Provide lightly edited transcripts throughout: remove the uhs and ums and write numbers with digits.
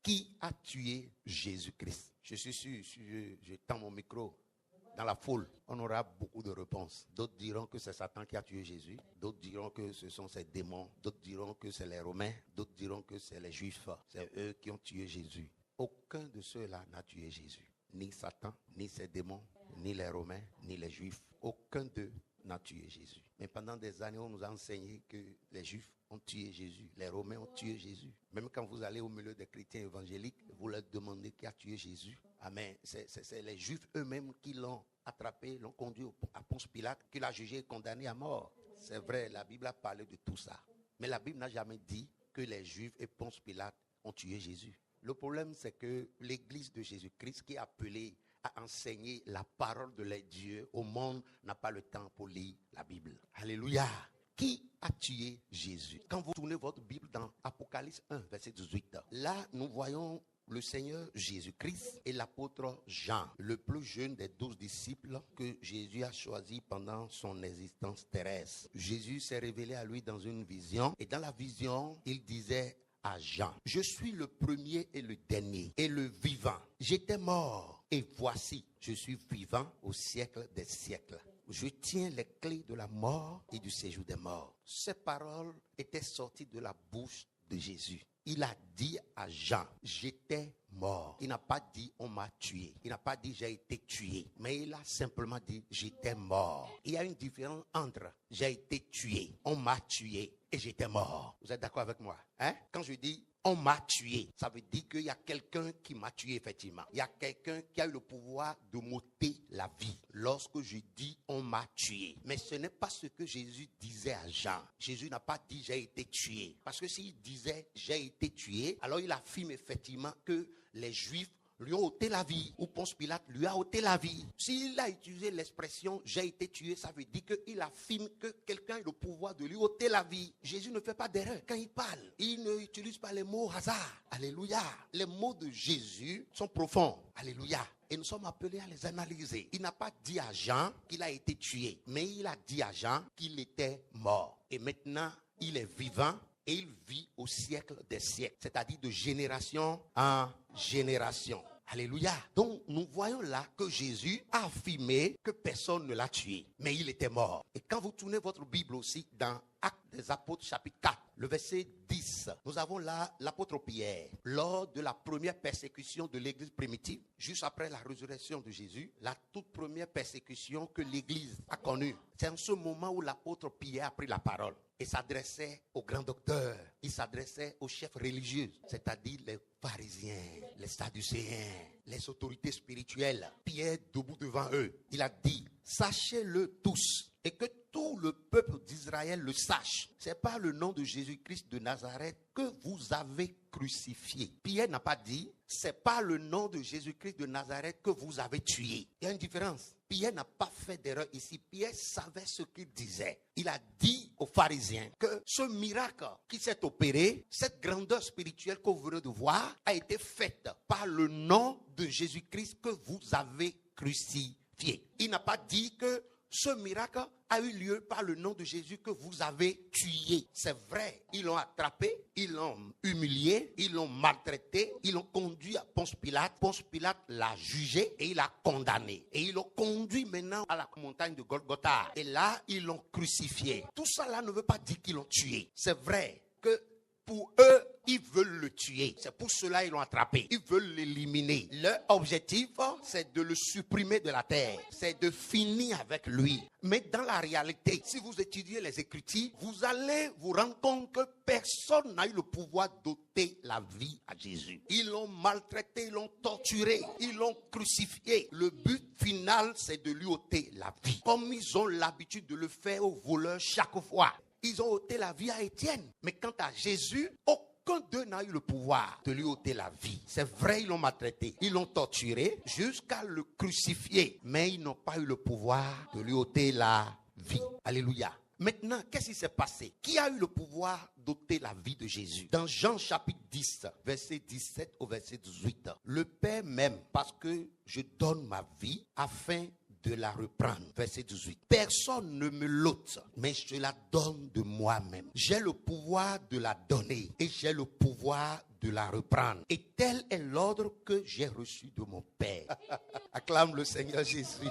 Qui a tué Jésus-Christ? Je suis sûr, si je tends mon micro dans la foule, on aura beaucoup de réponses. D'autres diront que c'est Satan qui a tué Jésus. D'autres diront que ce sont ces démons. D'autres diront que c'est les Romains. D'autres diront que c'est les Juifs. C'est eux qui ont tué Jésus. Aucun de ceux-là n'a tué Jésus. Ni Satan, ni ses démons, ni les Romains, ni les Juifs. Aucun d'eux n'a tué Jésus. Mais pendant des années, on nous a enseigné que les Juifs ont tué Jésus. Les Romains ont tué Jésus. Même quand vous allez au milieu des chrétiens évangéliques, vous leur demandez qui a tué Jésus. Amen. C'est les Juifs eux-mêmes qui l'ont attrapé, l'ont conduit à Ponce Pilate, qui l'a jugé et condamné à mort. C'est vrai, la Bible a parlé de tout ça. Mais la Bible n'a jamais dit que les Juifs et Ponce Pilate ont tué Jésus. Le problème, c'est que l'Église de Jésus-Christ, qui est appelée à enseigner la parole de Dieu au monde, n'a pas le temps pour lire la Bible. Alléluia. Qui a tué Jésus? Quand vous tournez votre Bible dans Apocalypse 1, verset 18, là, nous voyons le Seigneur Jésus-Christ et l'apôtre Jean, le plus jeune des 12 disciples que Jésus a choisi pendant son existence terrestre. Jésus s'est révélé à lui dans une vision, et dans la vision, il disait à Jean: je suis le premier et le dernier et le vivant. J'étais mort et voici, je suis vivant au siècle des siècles. Je tiens les clés de la mort et du séjour des morts. Ces paroles étaient sorties de la bouche de Jésus. Il a dit à Jean: j'étais mort. Il n'a pas dit on m'a tué. Il n'a pas dit j'ai été tué. Mais il a simplement dit j'étais mort. Il y a une différence entre j'ai été tué, on m'a tué et j'étais mort. Vous êtes d'accord avec moi? Quand je dis on m'a tué, ça veut dire qu'il y a quelqu'un qui m'a tué effectivement. Il y a quelqu'un qui a eu le pouvoir de m'ôter la vie. Lorsque je dis on m'a tué. Mais ce n'est pas ce que Jésus disait à Jean. Jésus n'a pas dit j'ai été tué. Parce que s'il disait j'ai été tué, alors il affirme effectivement que les Juifs lui ont ôté la vie, ou Ponce Pilate lui a ôté la vie. S'il a utilisé l'expression j'ai été tué, ça veut dire qu'il affirme que quelqu'un a le pouvoir de lui ôter la vie. Jésus ne fait pas d'erreur quand il parle. Il ne utilise pas les mots hasard. Alléluia. Les mots de Jésus sont profonds. Alléluia. Et nous sommes appelés à les analyser. Il n'a pas dit à Jean qu'il a été tué, mais il a dit à Jean qu'il était mort. Et maintenant, il est vivant. Et il vit au siècle des siècles, c'est-à-dire de génération en génération. Alléluia. Donc, nous voyons là que Jésus a affirmé que personne ne l'a tué, mais il était mort. Et quand vous tournez votre Bible aussi dans Actes des Apôtres, chapitre 4, le verset 10, nous avons là l'apôtre Pierre. Lors de la première persécution de l'église primitive, juste après la résurrection de Jésus, la toute première persécution que l'église a connue, c'est en ce moment où l'apôtre Pierre a pris la parole et s'adressait aux grands docteurs, il s'adressait aux chefs religieux, c'est-à-dire les pharisiens, les sadducéens, les autorités spirituelles. Pierre, debout devant eux, il a dit: sachez-le tous, et que tout le peuple d'Israël le sache. C'est par le nom de Jésus-Christ de Nazareth que vous avez crucifié. Pierre n'a pas dit c'est par le nom de Jésus-Christ de Nazareth que vous avez tué. Il y a une différence. Pierre n'a pas fait d'erreur ici. Pierre savait ce qu'il disait. Il a dit aux pharisiens que ce miracle qui s'est opéré, cette grandeur spirituelle que vous venez de voir, a été faite par le nom de Jésus-Christ que vous avez crucifié. Il n'a pas dit que ce miracle a eu lieu par le nom de Jésus que vous avez tué. C'est vrai, ils l'ont attrapé, ils l'ont humilié, ils l'ont maltraité, ils l'ont conduit à Ponce Pilate. Ponce Pilate l'a jugé et il l'a condamné. Et ils l'ont conduit maintenant à la montagne de Golgotha. Et là, ils l'ont crucifié. Tout ça là ne veut pas dire qu'ils l'ont tué. C'est vrai que pour eux, ils veulent le tuer. C'est pour cela qu'ils l'ont attrapé. Ils veulent l'éliminer. Leur objectif, c'est de le supprimer de la terre. C'est de finir avec lui. Mais dans la réalité, si vous étudiez les Écritures, vous allez vous rendre compte que personne n'a eu le pouvoir d'ôter la vie à Jésus. Ils l'ont maltraité, ils l'ont torturé, ils l'ont crucifié. Le but final, c'est de lui ôter la vie. Comme ils ont l'habitude de le faire aux voleurs chaque fois. Ils ont ôté la vie à Étienne. Mais quant à Jésus, aucun d'eux n'a eu le pouvoir de lui ôter la vie. C'est vrai, ils l'ont maltraité. Ils l'ont torturé jusqu'à le crucifier. Mais ils n'ont pas eu le pouvoir de lui ôter la vie. Alléluia. Maintenant, qu'est-ce qui s'est passé? Qui a eu le pouvoir d'ôter la vie de Jésus? Dans Jean chapitre 10, verset 17 au verset 18. Le Père m'aime parce que je donne ma vie afin de la reprendre. Verset 18. Personne ne me l'ôte, mais je la donne de moi-même. J'ai le pouvoir de la donner et j'ai le pouvoir de de la reprendre. Et tel est l'ordre que j'ai reçu de mon Père. Acclame le Seigneur Jésus.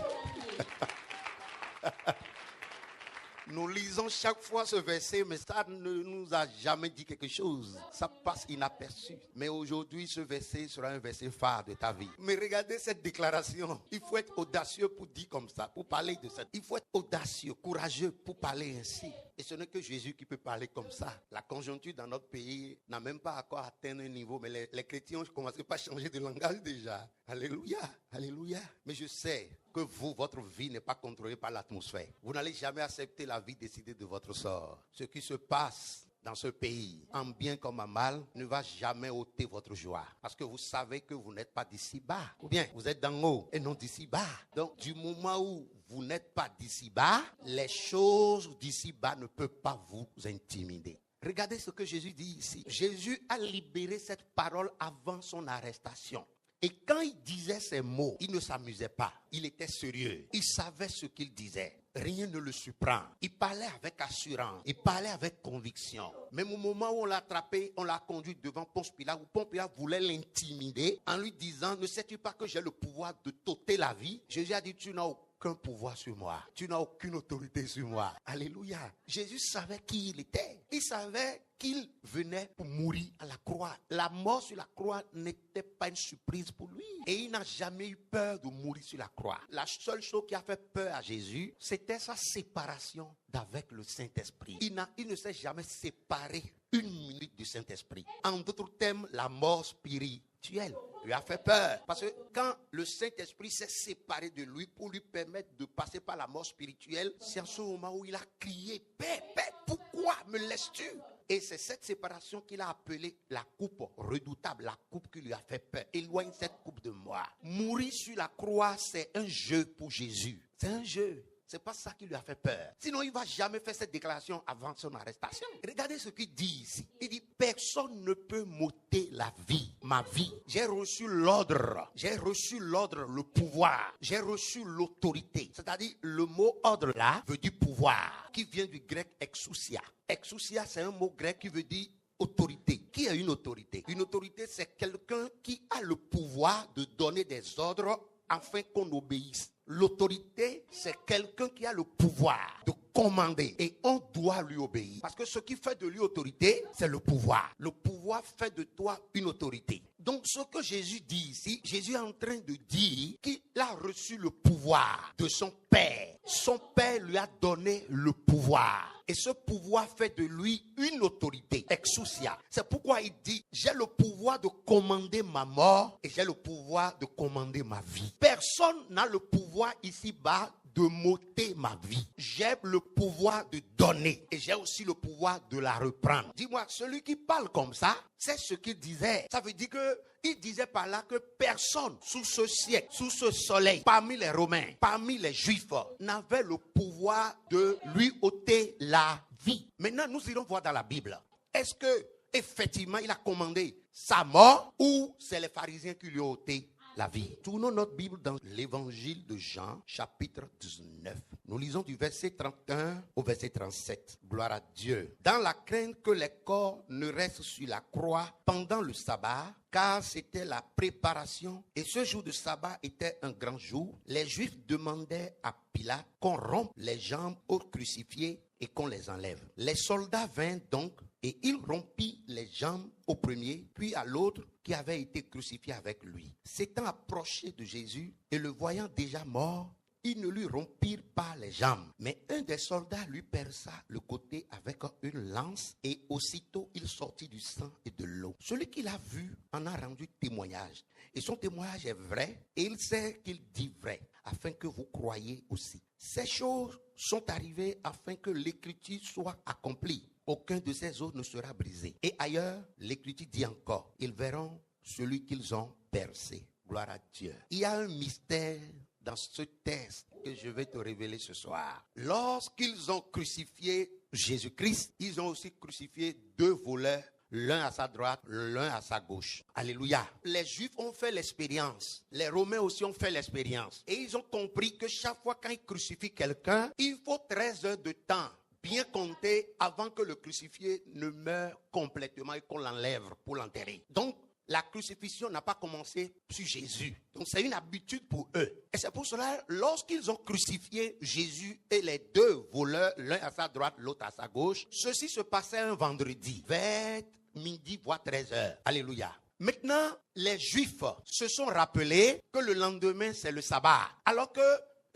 Nous lisons chaque fois ce verset, mais ça ne nous a jamais dit quelque chose. Ça passe inaperçu. Mais aujourd'hui, ce verset sera un verset phare de ta vie. Mais regardez cette déclaration. Il faut être audacieux pour dire comme ça, pour parler de ça. Il faut être audacieux, courageux pour parler ainsi. Et ce n'est que Jésus qui peut parler comme ça. La conjoncture dans notre pays n'a même pas encore atteint un niveau, mais les chrétiens ont commencé par changer de langage déjà. Alléluia, alléluia. Mais je sais que vous, votre vie n'est pas contrôlée par l'atmosphère. Vous n'allez jamais accepter la vie décidée de votre sort. Ce qui se passe dans ce pays, en bien comme en mal, ne va jamais ôter votre joie. Parce que vous savez que vous n'êtes pas d'ici bas. Ou bien, vous êtes d'en haut et non d'ici bas. Donc, du moment où vous n'êtes pas d'ici bas, les choses d'ici bas ne peuvent pas vous intimider. Regardez ce que Jésus dit ici. Jésus a libéré cette parole avant son arrestation. Et quand il disait ces mots, il ne s'amusait pas. Il était sérieux. Il savait ce qu'il disait. Rien ne le surprend. Il parlait avec assurance. Il parlait avec conviction. Même au moment où on l'a attrapé, on l'a conduit devant Ponce Pilate, où Ponce Pilate voulait l'intimider en lui disant, ne sais-tu pas que j'ai le pouvoir de t'ôter la vie? Jésus a dit, tu n'as aucun pouvoir sur moi. Tu n'as aucune autorité sur moi. Alléluia. Jésus savait qui il était. Il savait qu'il venait pour mourir à la croix. La mort sur la croix n'était pas une surprise pour lui. Et il n'a jamais eu peur de mourir sur la croix. La seule chose qui a fait peur à Jésus, c'était sa séparation d'avec le Saint-Esprit. Il ne s'est jamais séparé une minute du Saint-Esprit. En d'autres termes, la mort spirituelle lui a fait peur. Parce que quand le Saint-Esprit s'est séparé de lui pour lui permettre de passer par la mort spirituelle, c'est en ce moment où il a crié, Père, Père, pourquoi me laisses-tu? Et c'est cette séparation qu'il a appelée la coupe redoutable, la coupe qui lui a fait peur. Éloigne cette coupe de moi. Mourir sur la croix, c'est un jeu pour Jésus. C'est un jeu. C'est pas ça qui lui a fait peur. Sinon, il ne va jamais faire cette déclaration avant son arrestation. Regardez ce qu'il dit ici. Il dit, personne ne peut m'ôter la vie, ma vie. J'ai reçu l'ordre. J'ai reçu l'ordre, le pouvoir. J'ai reçu l'autorité. C'est-à-dire, le mot ordre là veut dire pouvoir, qui vient du grec exousia. Exousia, c'est un mot grec qui veut dire autorité. Qui a une autorité? Une autorité, c'est quelqu'un qui a le pouvoir de donner des ordres afin qu'on obéisse. L'autorité, c'est quelqu'un qui a le pouvoir de commander et on doit lui obéir. Parce que ce qui fait de lui autorité, c'est le pouvoir. Le pouvoir fait de toi une autorité. Donc ce que Jésus dit ici, Jésus est en train de dire qu'il a reçu le pouvoir de son Père. Son Père lui a donné le pouvoir. Et ce pouvoir fait de lui une autorité, exousia. C'est pourquoi il dit, j'ai le pouvoir de commander ma mort et j'ai le pouvoir de commander ma vie. Personne n'a le pouvoir ici-bas de m'ôter ma vie. J'ai le pouvoir de donner et j'ai aussi le pouvoir de la reprendre. Dis-moi, celui qui parle comme ça, c'est ce qu'il disait. Ça veut dire que il disait par là que personne sous ce siècle, sous ce soleil, parmi les Romains, parmi les Juifs, n'avait le pouvoir de lui ôter la vie. Maintenant, nous irons voir dans la Bible. Est-ce que effectivement il a commandé sa mort ou c'est les pharisiens qui lui ont ôté la vie? Tournons notre Bible dans l'évangile de Jean, chapitre 19. Nous lisons du verset 31 au verset 37. Gloire à Dieu. Dans la crainte que les corps ne restent sur la croix pendant le sabbat, car c'était la préparation. Et ce jour de sabbat était un grand jour. Les Juifs demandaient à Pilate qu'on rompe les jambes aux crucifiés et qu'on les enlève. Les soldats vinrent donc et il rompit les jambes au premier, puis à l'autre qui avait été crucifié avec lui. S'étant approché de Jésus et le voyant déjà mort, ils ne lui rompirent pas les jambes. Mais un des soldats lui perça le côté avec une lance et aussitôt il sortit du sang et de l'eau. Celui qui l'a vu en a rendu témoignage. Et son témoignage est vrai et il sait qu'il dit vrai, afin que vous croyiez aussi. Ces choses sont arrivées afin que l'écriture soit accomplie. Aucun de ces os ne sera brisé. Et ailleurs, l'écriture dit encore, ils verront celui qu'ils ont percé. Gloire à Dieu. Il y a un mystère dans ce texte que je vais te révéler ce soir. Lorsqu'ils ont crucifié Jésus-Christ, ils ont aussi crucifié deux voleurs, l'un à sa droite, l'un à sa gauche. Alléluia. Les Juifs ont fait l'expérience. Les Romains aussi ont fait l'expérience. Et ils ont compris que chaque fois quand ils crucifient quelqu'un, il faut 13 heures de temps bien compter avant que le crucifié ne meure complètement et qu'on l'enlève pour l'enterrer. Donc, la crucifixion n'a pas commencé sur Jésus. Donc, c'est une habitude pour eux. Et c'est pour cela, lorsqu'ils ont crucifié Jésus et les deux voleurs, l'un à sa droite, l'autre à sa gauche, ceci se passait un vendredi, vers midi, voire 13h. Alléluia. Maintenant, les Juifs se sont rappelés que le lendemain, c'est le sabbat. Alors que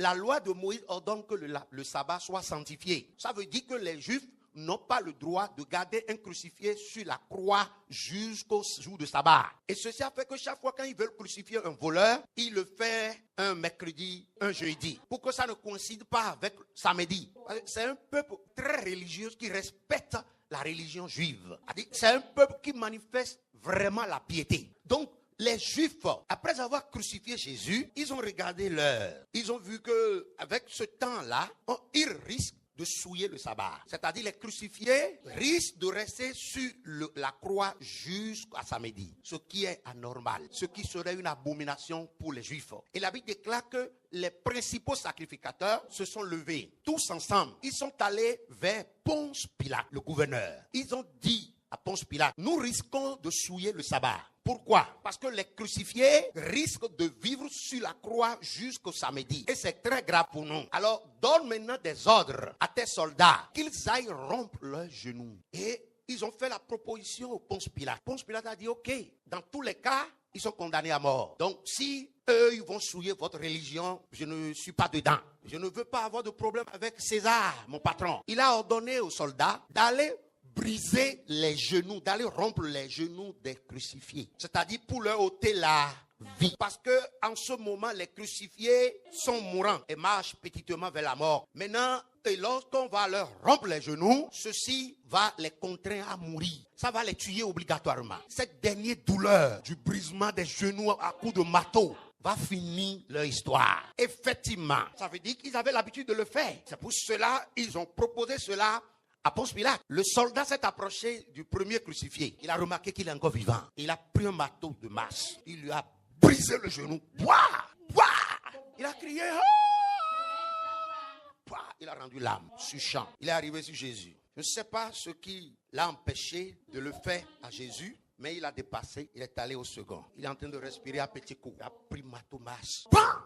la loi de Moïse ordonne que le sabbat soit sanctifié. Ça veut dire que les Juifs n'ont pas le droit de garder un crucifié sur la croix jusqu'au jour de sabbat. Et ceci a fait que chaque fois quand ils veulent crucifier un voleur, ils le font un mercredi, un jeudi, pour que ça ne coïncide pas avec samedi. C'est un peuple très religieux qui respecte la religion juive. C'est un peuple qui manifeste vraiment la piété. Donc, les Juifs, après avoir crucifié Jésus, ils ont regardé l'heure. Ils ont vu qu'avec ce temps-là, ils risquent de souiller le sabbat. C'est-à-dire les crucifiés risquent de rester sur la croix jusqu'à samedi. Ce qui est anormal. Ce qui serait une abomination pour les Juifs. Et la Bible déclare que les principaux sacrificateurs se sont levés. Tous ensemble. Ils sont allés vers Ponce Pilate, le gouverneur. Ils ont dit à Ponce Pilate, nous risquons de souiller le sabbat. Pourquoi? Parce que les crucifiés risquent de vivre sur la croix jusqu'au samedi. Et c'est très grave pour nous. Alors, donne maintenant des ordres à tes soldats qu'ils aillent rompre leurs genoux. Et ils ont fait la proposition au Ponce Pilate. Ponce Pilate a dit, ok, dans tous les cas, ils sont condamnés à mort. Donc, si eux, ils vont souiller votre religion, je ne suis pas dedans. Je ne veux pas avoir de problème avec César, mon patron. Il a ordonné aux soldats d'aller briser les genoux, d'aller rompre les genoux des crucifiés. C'est-à-dire pour leur ôter la vie. Parce que en ce moment, les crucifiés sont mourants et marchent petitement vers la mort. Maintenant, et lorsqu'on va leur rompre les genoux, ceci va les contraindre à mourir. Ça va les tuer obligatoirement. Cette dernière douleur du brisement des genoux à coups de marteau va finir leur histoire. Effectivement, ça veut dire qu'ils avaient l'habitude de le faire. C'est pour cela qu'ils ont proposé cela à Ponce Pilate. Le soldat s'est approché du premier crucifié. Il a remarqué qu'il est encore vivant. Il a pris un marteau de masse. Il lui a brisé le genou. Pouah! Pouah! Il a crié. Pouah! Il a rendu l'âme sur champ. Il est arrivé sur Jésus. Je ne sais pas ce qui l'a empêché de le faire à Jésus, mais il a dépassé. Il est allé au second. Il est en train de respirer à petits coups. Il a pris marteau masse. Pouah!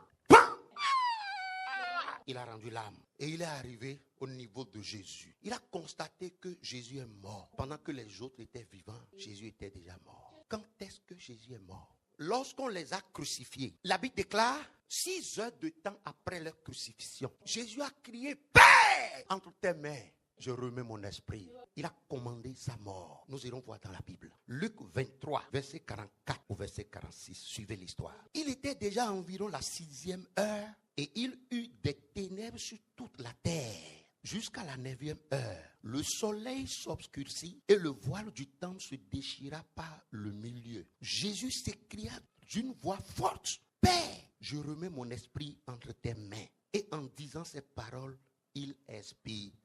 Il a rendu l'âme et il est arrivé au niveau de Jésus. Il a constaté que Jésus est mort. Pendant que les autres étaient vivants, Jésus était déjà mort. Quand est-ce que Jésus est mort? Lorsqu'on les a crucifiés. La Bible déclare 6 heures de temps après leur crucifixion. Jésus a crié, Père, entre tes mains, je remets mon esprit. Il a commandé sa mort. Nous irons voir dans la Bible. Luc 23, verset 44 au verset 46. Suivez l'histoire. Il était déjà environ la 6e heure et il eut des ténèbres sur toute la terre. Jusqu'à la 9e heure, le soleil s'obscurcit et le voile du temple se déchira par le milieu. Jésus s'écria d'une voix forte, Père, je remets mon esprit entre tes mains. Et en disant ces paroles, il expira.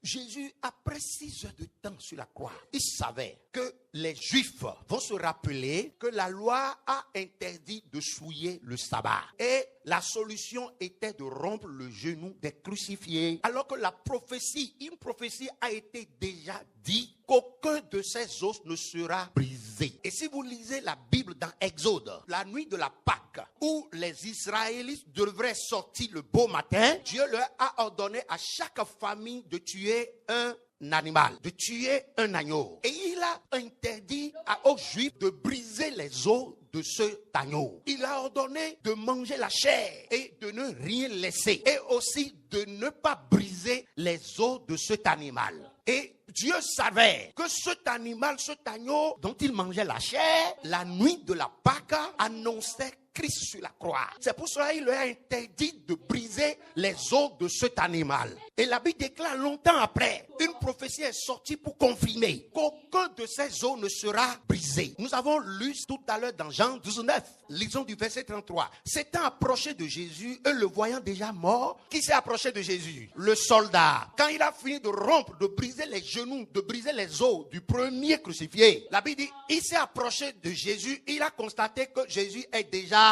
Jésus, après 6 heures de temps sur la croix, il savait que les Juifs vont se rappeler que la loi a interdit de souiller le sabbat. Et la solution était de rompre le genou des crucifiés. Alors que une prophétie a été déjà dite qu'aucun de ces os ne sera brisé. Et si vous lisez la Bible dans Exode, la nuit de la Pâque, où les Israélites devraient sortir le beau matin, Dieu leur a ordonné à chaque famille de tuer un animal, de tuer un agneau. Et il a interdit aux Juifs de briser les os de cet agneau. Il a ordonné de manger la chair et de ne rien laisser. Et aussi de ne pas briser les os de cet animal. Et Dieu savait que cet animal, cet agneau dont il mangeait la chair, la nuit de la Pâque, annonçait Christ sur la croix. C'est pour cela qu'il leur a interdit de briser les os de cet animal. Et la Bible déclare longtemps après, une prophétie est sortie pour confirmer qu'aucun de ces os ne sera brisé. Nous avons lu tout à l'heure dans Jean 19, lisons du verset 33. S'étant approché de Jésus et le voyant déjà mort, qui s'est approché de Jésus? Le soldat. Quand il a fini de rompre, de briser les genoux, de briser les os du premier crucifié, la Bible dit, il s'est approché de Jésus, il a constaté que Jésus est déjà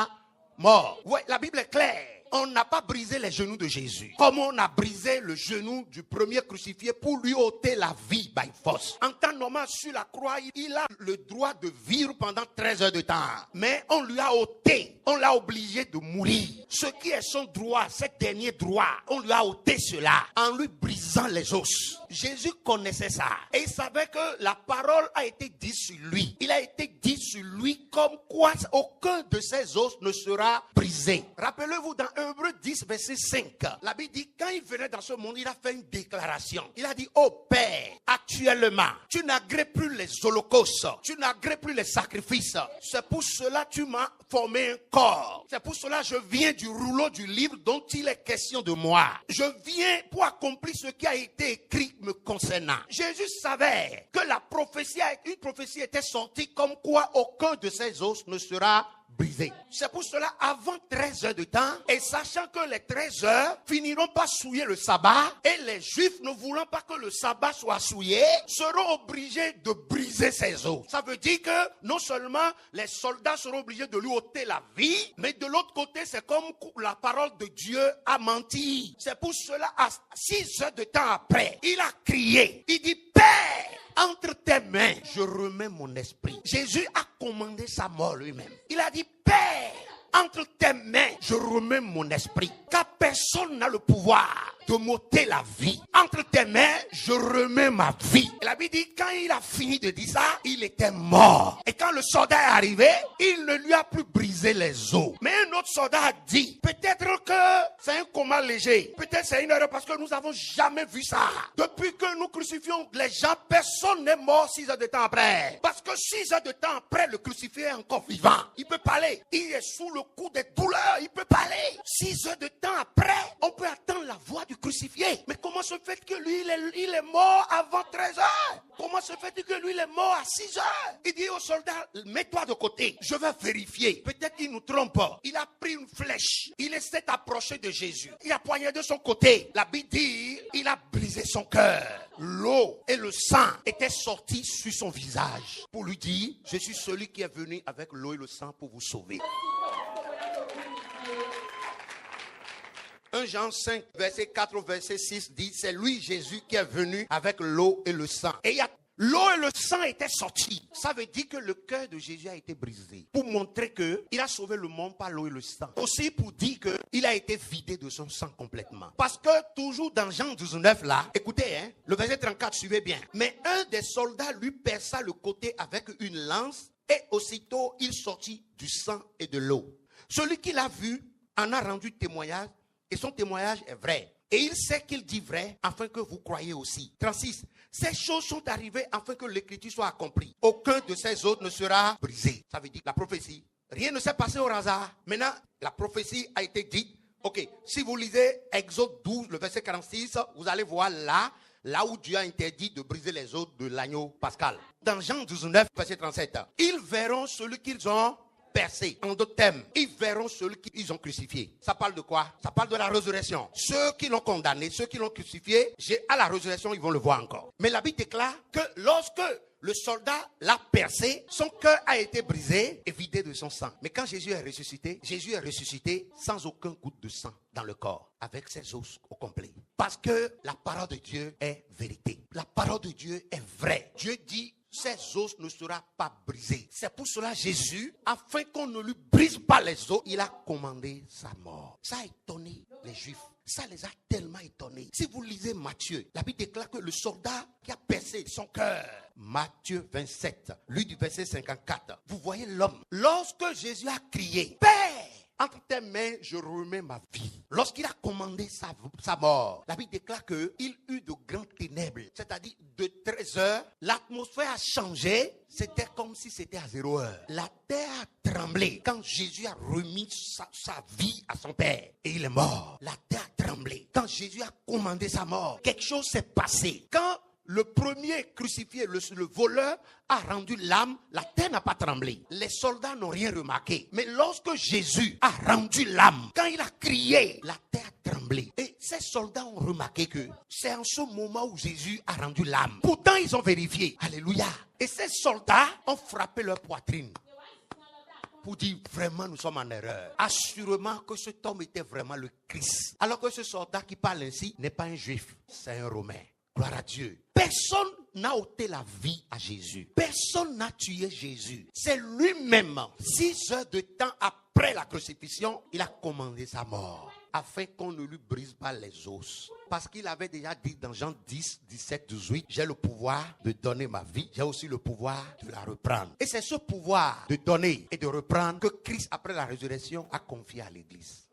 mort. Ouais, la Bible est claire. on n'a pas brisé les genoux de Jésus. Comme on a brisé le genou du premier crucifié pour lui ôter la vie by force. En temps normal, sur la croix, il a le droit de vivre pendant 13 heures de temps. Mais on lui a ôté, on l'a obligé de mourir. Ce qui est son droit, cet dernier droit, on lui a ôté cela en lui brisant les os. Jésus connaissait ça. Et il savait que la parole a été dite sur lui. Il a été dit sur lui comme quoi aucun de ses os ne sera brisé. Rappelez-vous dans Hébreux 10, verset 5. La Bible dit, quand il venait dans ce monde, il a fait une déclaration. Il a dit, oh Père, actuellement, tu n'agrées plus les holocaustes. Tu n'agrées plus les sacrifices. C'est pour cela que tu m'as formé un corps. C'est pour cela que je viens du rouleau du livre dont il est question de moi. Je viens pour accomplir ce qui a été écrit me concernant. Jésus savait que une prophétie était sortie comme quoi aucun de ses os ne sera brisé. C'est pour cela, avant 13 heures de temps, et sachant que les 13 heures finiront par souiller le sabbat, et les Juifs ne voulant pas que le sabbat soit souillé, seront obligés de briser ses os. Ça veut dire que non seulement les soldats seront obligés de lui ôter la vie, mais de l'autre côté, c'est comme la parole de Dieu a menti. C'est pour cela, à 6 heures de temps après, il a crié. Il dit, Père, entre tes mains, je remets mon esprit. Jésus a commandé sa mort lui-même. Il a dit, Père, entre tes mains, je remets mon esprit. Car personne n'a le pouvoir de m'ôter la vie. Entre tes mains, je remets ma vie. Et la Bible dit, quand il a fini de dire ça, il était mort. Et quand le soldat est arrivé, il ne lui a plus brisé les os. Mais un autre soldat a dit, peut-être que c'est un coma léger. Peut-être c'est une erreur parce que nous n'avons jamais vu ça. Depuis que nous crucifions les gens, personne n'est mort 6 heures de temps après. Parce que 6 heures de temps après, le crucifié est encore vivant. Il peut parler. Il est sous le coup des douleurs. Il peut parler. 6 heures de temps après, on peut attendre la voix du crucifié. Mais comment se fait que lui, il est mort avant 13 heures? Comment se fait que lui, il est mort à 6 heures? Il dit au soldat, mets-toi de côté. Je vais vérifier. Peut-être qu'il nous trompe. Il a pris une flèche. Il s'est approché de Jésus. Il a poignardé de son côté. La Bible dit, il a brisé son cœur. L'eau et le sang étaient sortis sur son visage pour lui dire, je suis celui qui est venu avec l'eau et le sang pour vous sauver. 1 Jean 5, verset 4 au verset 6 dit, c'est lui Jésus qui est venu avec l'eau et le sang. Et l'eau et le sang étaient sortis. Ça veut dire que le cœur de Jésus a été brisé. Pour montrer qu'il a sauvé le monde par l'eau et le sang. Aussi pour dire qu'il a été vidé de son sang complètement. Parce que toujours dans Jean 19 là, écoutez, le verset 34, suivez bien. Mais un des soldats lui perça le côté avec une lance et aussitôt il sortit du sang et de l'eau. Celui qui l'a vu en a rendu témoignage. Et son témoignage est vrai. Et il sait qu'il dit vrai afin que vous croyiez aussi. 36. Ces choses sont arrivées afin que l'écriture soit accomplie. Aucun de ces autres ne sera brisé. Ça veut dire la prophétie. Rien ne s'est passé au hasard. Maintenant, la prophétie a été dite. Ok, si vous lisez Exode 12, le verset 46, vous allez voir là où Dieu a interdit de briser les os de l'agneau pascal. Dans Jean 19, verset 37, ils verront celui qu'ils ont percé. En d'autres termes, ils verront celui qu'ils ont crucifié. Ça parle de quoi? Ça parle de la résurrection. Ceux qui l'ont condamné, ceux qui l'ont crucifié, à la résurrection, ils vont le voir encore. Mais la Bible déclare que lorsque le soldat l'a percé, son cœur a été brisé et vidé de son sang. Mais quand Jésus est ressuscité sans aucun goutte de sang dans le corps, avec ses os au complet. Parce que la parole de Dieu est vérité. La parole de Dieu est vraie. Dieu dit, ses os ne seront pas brisés. C'est pour cela Jésus, afin qu'on ne lui brise pas les os, il a commandé sa mort. Ça a étonné les Juifs. Ça les a tellement étonnés. Si vous lisez Matthieu, la Bible déclare que le soldat qui a percé son cœur, Matthieu 27, lui du verset 54, vous voyez l'homme. Lorsque Jésus a crié, Père, entre tes mains, je remets ma vie. Lorsqu'il a commandé sa mort, la Bible déclare qu'il eut de grandes ténèbres. C'est-à-dire, de 13 heures, l'atmosphère a changé. C'était comme si c'était à 0 heure. La terre a tremblé quand Jésus a remis sa vie à son Père. Et il est mort. La terre a tremblé. Quand Jésus a commandé sa mort, quelque chose s'est passé. Quand le premier crucifié, le voleur, a rendu l'âme, la terre n'a pas tremblé. Les soldats n'ont rien remarqué. Mais lorsque Jésus a rendu l'âme, quand il a crié, la terre a tremblé. Et ces soldats ont remarqué que c'est en ce moment où Jésus a rendu l'âme. Pourtant, ils ont vérifié. Alléluia. Et ces soldats ont frappé leur poitrine. pour dire vraiment nous sommes en erreur. Assurément que cet homme était vraiment le Christ. Alors que ce soldat qui parle ainsi n'est pas un juif, c'est un Romain. Gloire à Dieu. Personne n'a ôté la vie à Jésus. Personne n'a tué Jésus. C'est lui-même. 6 heures de temps après la crucifixion, il a commandé sa mort, afin qu'on ne lui brise pas les os. Parce qu'il avait déjà dit dans Jean 10, 17, 18, j'ai le pouvoir de donner ma vie, j'ai aussi le pouvoir de la reprendre. Et c'est ce pouvoir de donner et de reprendre que Christ, après la résurrection, a confié à l'Église.